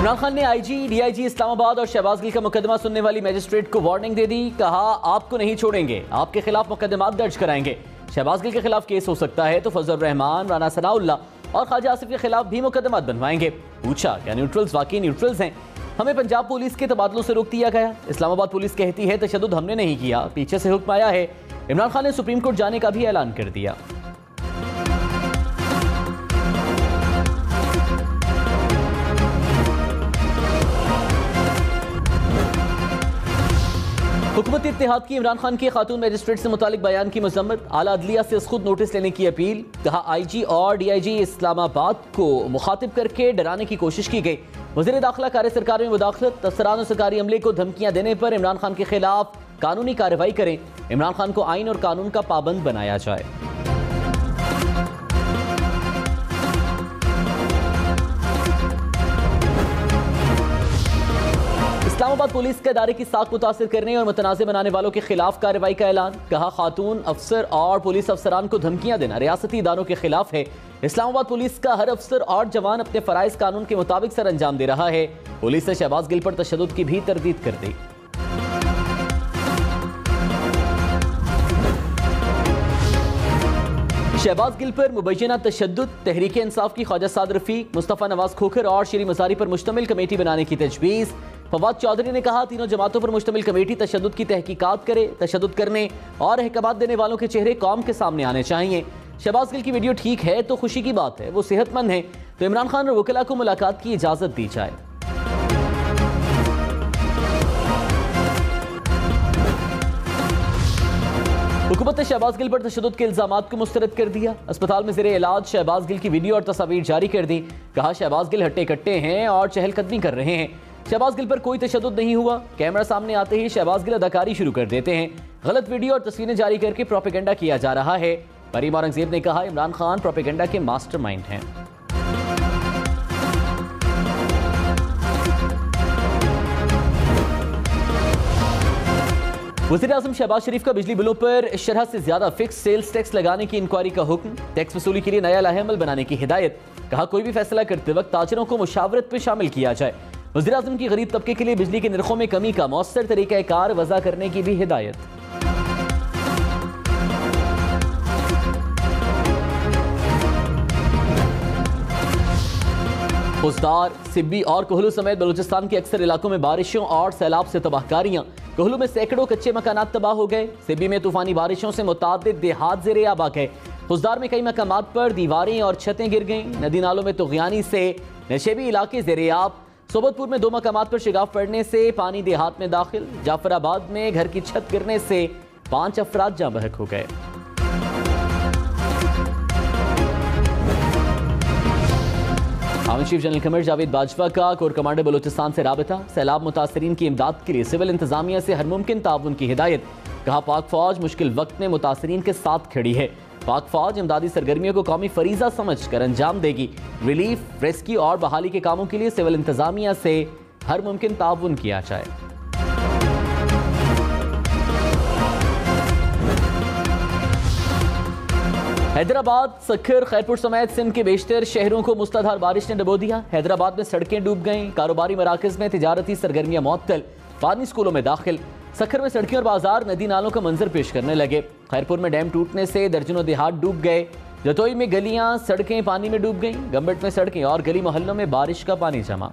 इमरान खान ने IG, DIG Islamabad और शहबाज गिल का मुकदमा सुनने वाली मजिस्ट्रेट को वार्निंग दे दी। कहा, आपको नहीं छोड़ेंगे, आपके खिलाफ मुकदमा दर्ज कराएंगे। शहबाज गिल के खिलाफ केस हो सकता है तो फजल रहमान, राना सनाउल्लाह और ख्वाजा आसिफ के खिलाफ भी मुकदमा बनवाएंगे। पूछा, क्या न्यूट्रल्स वाकई न्यूट्रल्स हैं? हमें पंजाब पुलिस के तबादलों से रोक दिया गया। इस्लामाबाद पुलिस कहती है तशद्दुद हमने नहीं किया, पीछे से हुक्म आया है। इमरान खान ने सुप्रीम कोर्ट जाने का भी ऐलान कर दिया। हुकूमत इत्तेहाद की इमरान खान के खातून मजिस्ट्रेट से मुतालिक बयान की मजम्मत। आला अदलिया से खुद नोटिस लेने की अपील। कहा, आईजी और डीआईजी इस्लामाबाद को मुखातिब करके डराने की कोशिश की गई। वज़ीर दाखिला कार्य सरकार में मुदाखलत। अफसरान और सरकारी अमले को धमकियां देने पर इमरान खान के खिलाफ कानूनी कार्रवाई करें। इमरान खान को आइन और कानून का पाबंद बनाया जाए। इस्लामाबाद पुलिस के इदारे की साख मुतासिर करने और मुतनाज़ बनाने वालों के खिलाफ कार्रवाई का ऐलान। कहा, खातून अफसर और पुलिस अफसरान को धमकियां देना रियासती इदारों के खिलाफ है। इस्लामाबाद पुलिस का हर अफसर और जवान अपने फराइज कानून के मुताबिक सर अंजाम दे रहा है। पुलिस ने शहबाज गिल पर तशद्दुद की भी तरदीद कर दी। शहबाज गिल पर मुबैना तशद्दुद। तहरीक इंसाफ की ख्वाजा साद रफीक, मुस्तफ़ा नवाज खोखर और शरी मज़ारी पर मुश्तमिल कमेटी बनाने की तजवीज़। फवाद चौधरी ने कहा, तीनों जमातों पर मुश्तमिल कमेटी तशद्दुद की तहकीकात करे। तशद्दुद करने और अहकामात देने वालों के चेहरे कौम के सामने आने चाहिए। शहबाज गिल की वीडियो ठीक है तो खुशी की बात है, वो सेहतमंद है तो इमरान खान और वकीला को मुलाकात की इजाज़त दी जाए। हुकूमत ने शहबाज गिल पर तशद्दुद के इल्जामात को मुस्तरद कर दिया। अस्पताल में ज़ेरे इलाज शहबाज गिल की वीडियो और तस्वीर जारी कर दी। कहा, शहबाज गिल हट्टे कट्टे हैं और चहलकदमी कर रहे हैं। शहबाज गिल पर कोई तशद्दुद नहीं हुआ। कैमरा सामने आते ही शहबाज गिल अदाकारी शुरू कर देते हैं। गलत वीडियो और तस्वीरें जारी करके प्रोपेगेंडा किया जा रहा है। परीम औरंगजेब ने कहा, इमरान खान प्रोपेगेंडा के मास्टरमाइंड हैं। वज़ीर आज़म शहबाज शरीफ का बिजली बिलों पर शरह से ज्यादा फिक्स सेल्स टैक्स लगाने की इंक्वायरी का हुक्म। टैक्स वसूली के लिए नया लाहेअमल बनाने की हिदायत। कहा, कोई भी फैसला करते वक्त ताजरों को मुशावरत पर शामिल किया जाए। वज़ीर आज़म की गरीब तबके के लिए बिजली के निर्खों में कमी का मौसर तरीक़ाकार वज़ा करने की भी हिदायत। खुजदार, सिब्बी और कोहलू समेत बलूचिस्तान के अक्सर इलाकों में बारिशों और सैलाब से तबाहकारियां। कोहलू में सैकड़ों कच्चे मकानात तबाह हो गए। सिब्बी में तूफानी बारिशों से मुतादिद देहात ज़ेरे आब आ गए। खुजदार में कई मकामात पर दीवारें और छतें गिर गईं। नदी नालों में तुग़यानी से नशेबी इलाके ज़ेरे आब। सोबतपुर में 2 मकामात पर शिगाफ पड़ने से पानी देहात में दाखिल। जाफराबाद में घर की छत गिरने से 5 अफराद जाँ बहक हो गए। Army chief general Qamar Javed Bajwa का कोर कमांडर बलूचिस्तान से राबता। सैलाब मुतासरीन की इमदाद के लिए सिविल इंतजामिया से हर मुमकिन ताउन की हिदायत। कहा, पाक फौज मुश्किल वक्त में मुतासरीन के साथ खड़ी है। पाक फौज इमदादी सरगर्मियों को कौमी फरीजा समझ कर अंजाम देगी। रिलीफ, रेस्क्यू और बहाली के कामों के लिए सिविल इंतजामिया से हर मुमकिन ताउन किया जाए। हैदराबाद, सखर, खैरपुर समेत सिंध के बेशतर शहरों को मुसलाधार बारिश ने डुबो दिया। हैदराबाद में सड़कें डूब गईं। कारोबारी मराकज में तिजारती सरगर्मियां मुअत्तल। पानी स्कूलों में दाखिल। सखर में सड़कें और बाजार नदी नालों का मंजर पेश करने लगे। खैरपुर में डैम टूटने से दर्जनों देहात डूब गए। जतोई में गलियां, सड़कें पानी में डूब गईं। गंबट में सड़कें और गली मोहल्लों में बारिश का पानी जमा।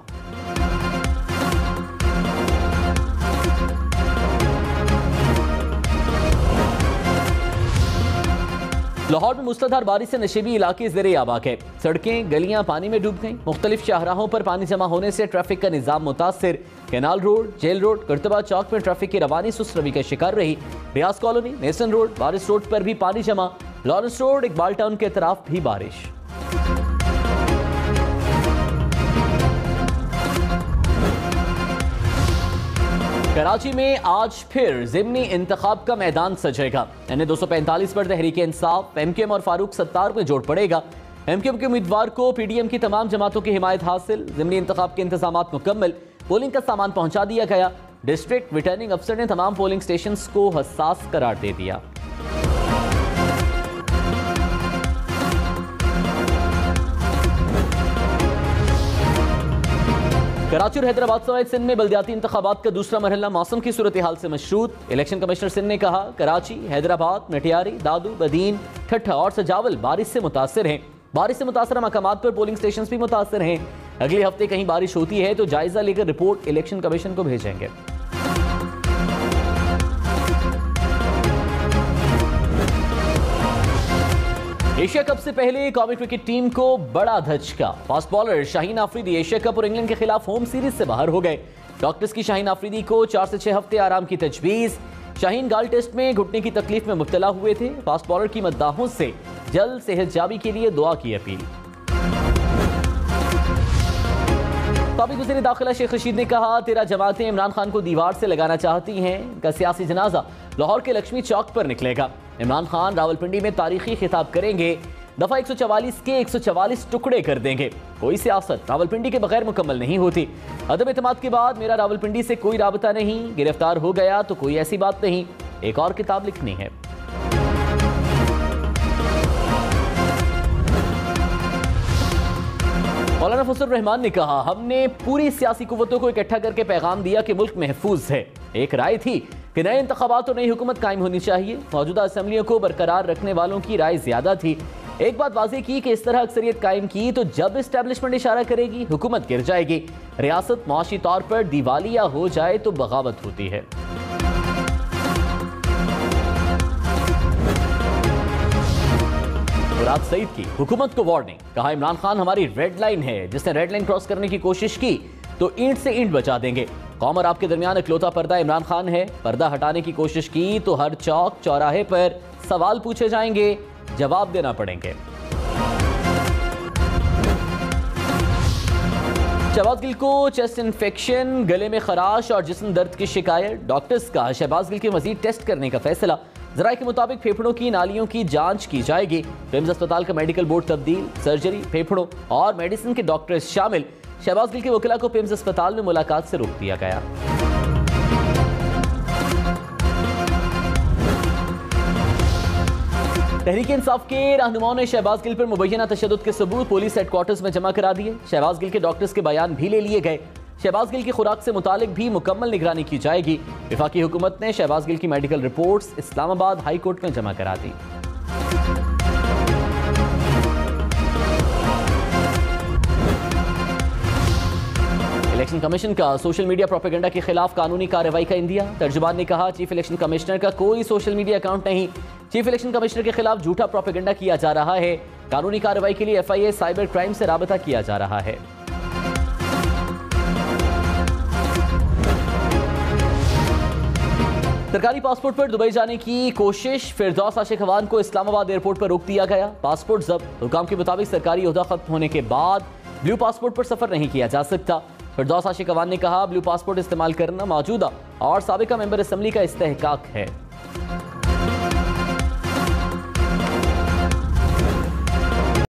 लाहौर में मुसलाधार बारिश से नशेबी इलाके ज़ेरे आब आ गए। सड़कें, गलियां पानी में डूब गईं। मुख्तलिफ शाहराहों पर पानी जमा होने से ट्रैफिक का निज़ाम मुतासिर। कैनाल रोड, जेल रोड, कर्तबा चौक में ट्रैफिक की रवानी सुस्त रवि का शिकार रही। रियाज कॉलोनी, नेसन रोड, बारिश रोड पर भी पानी जमा। लॉरेंस रोड, इकबाल टाउन के तरफ भी बारिश। कराची में आज फिर ज़िमनी इंतखाब का मैदान सजेगा। NA 245 पर तहरीक इंसाफ, MKM और फारूक सत्तार में जोड़ पड़ेगा। MKM के उम्मीदवार को PDM की तमाम जमातों की हिमायत हासिल। ज़िमनी इंतखाब के इंतजामात मुकम्मल। पोलिंग का सामान पहुंचा दिया गया। डिस्ट्रिक्ट रिटर्निंग अफसर ने तमाम पोलिंग स्टेशन को हसास करार दे दिया। कराची और हैदराबाद समेत सिंध में बल्दियाती इंतखाबात का दूसरा मरहला मौसम की सूरत हाल से मशरूत। इलेक्शन कमिश्नर सिंध ने कहा, कराची, हैदराबाद, मटियारी, दादू, बदीन, ठट्ठा और सजावल बारिश से मुतासिर हैं। बारिश से मुतासर मकामात पर पोलिंग स्टेशन भी मुतासिर हैं। अगले हफ्ते कहीं बारिश होती है तो जायजा लेकर रिपोर्ट इलेक्शन कमीशन को भेजेंगे। एशिया कप से पहले कौमी क्रिकेट टीम को बड़ा धचका। Fast bowler Shaheen Afridi Asia cup और इंग्लैंड के खिलाफ होम सीरीज से बाहर हो गए। डॉक्टर्स की शाहीन आफरीदी को 4 से 6 हफ्ते आराम की तजवीज। शाहीन गाल टेस्ट में घुटने की तकलीफ में मुब्तला हुए थे। फास्ट बॉलर की मद्दाहों से जल्द सेहतयाबी के लिए दुआ की अपील। साबिक वज़ीर दाखिला शेख रशीद ने कहा, तेरा जमातें इमरान खान को दीवार से लगाना चाहती हैं। इनका सियासी जनाजा लाहौर के लक्ष्मी चौक पर निकलेगा। इमरान खान रावलपिंडी में तारीखी खिताब करेंगे। दफा 144 के 144 टुकड़े कर देंगे। कोई सियासत रावलपिंडी के बगैर मुकम्मल नहीं होती। अदम एतमाद के बाद मेरा रावलपिंडी से कोई राबता नहीं। गिरफ्तार हो गया तो कोई ऐसी बात नहीं। एक और किताब लिखनी है। मौलाना फजल रहमान ने कहा, हमने पूरी सियासी कुव्वतों को इकट्ठा करके पैगाम दिया कि मुल्क महफूज है। एक राय थी कि नए इंतखाबात और नई हुकूमत कायम होनी चाहिए। मौजूदा असम्बलियों को बरकरार रखने वालों की राय ज्यादा थी। एक बात वाज़ेह की कि इस तरह अक्सरियत कायम की तो जब इस्टेब्लिशमेंट इशारा करेगी हुकूमत गिर जाएगी। रियासत मुआशी तौर पर दिवालिया हो जाए तो बगावत होती है। मुराद सईद की हुकूमत को वार्निंग। कहा, इमरान खान हमारी रेड लाइन है। जिसने रेड लाइन क्रॉस करने की कोशिश की तो ईंट से ईंट बचा देंगे। कौम और आपके दरमियान इकलौता पर्दा इमरान खान है। पर्दा हटाने की कोशिश की तो हर चौक चौराहे पर सवाल पूछे जाएंगे, जवाब देना पड़ेंगे। शहबाज गिल को चेस्ट इन्फेक्शन, गले में खराश और जिस्म दर्द की शिकायत। डॉक्टर्स का शहबाज गिल के मजीद टेस्ट करने का फैसला। जराये के मुताबिक फेफड़ों की नालियों की जांच की जाएगी। पिम्स अस्पताल का मेडिकल बोर्ड तब्दील। सर्जरी, फेफड़ों और मेडिसिन के डॉक्टर्स शामिल। शहबाज गिल के वकीला को पिम्स अस्पताल में मुलाकात से रोक दिया गया। तहरीक इंसाफ के रहनुमाओं ने शहबाज गिल पर मुबैना तशद्दुद के सबूत पुलिस हेडक्वार्टर्स में जमा करा दिए। शहबाज गिल के डॉक्टर्स के बयान भी ले लिए गए। शहबाज गिल की खुराक से मुतालिक भी मुकम्मल निगरानी की जाएगी। वफाकी हुकूमत ने शहबाज गिल की medical reports Islamabad high court में जमा करा दी। इलेक्शन कमीशन का सोशल मीडिया प्रोपेगेंडा के खिलाफ कानूनी कार्रवाई का इंदिया। तर्जुमान ने कहा, चीफ इलेक्शन कमिश्नर का कोई सोशल मीडिया अकाउंट नहीं। चीफ इलेक्शन कमिश्नर के खिलाफ झूठा प्रोपेगेंडा किया जा रहा है। कानूनी कार्रवाई के लिए FIA साइबर क्राइम से राबता किया जा रहा है। सरकारी पासपोर्ट पर दुबई जाने की कोशिश। फिरदौस आशिक अवान को इस्लामाबाद एयरपोर्ट पर रोक दिया गया। पासपोर्ट जब्त। हुकाम के मुताबिक सरकारी ओहदा खत्म होने के बाद ब्लू पासपोर्ट पर सफर नहीं किया जा सकता। फिरदौस आशिक अवान ने कहा, ब्लू पासपोर्ट इस्तेमाल करना मौजूदा और साबिका मेंबर असेंबली का इस्तेहकाक है।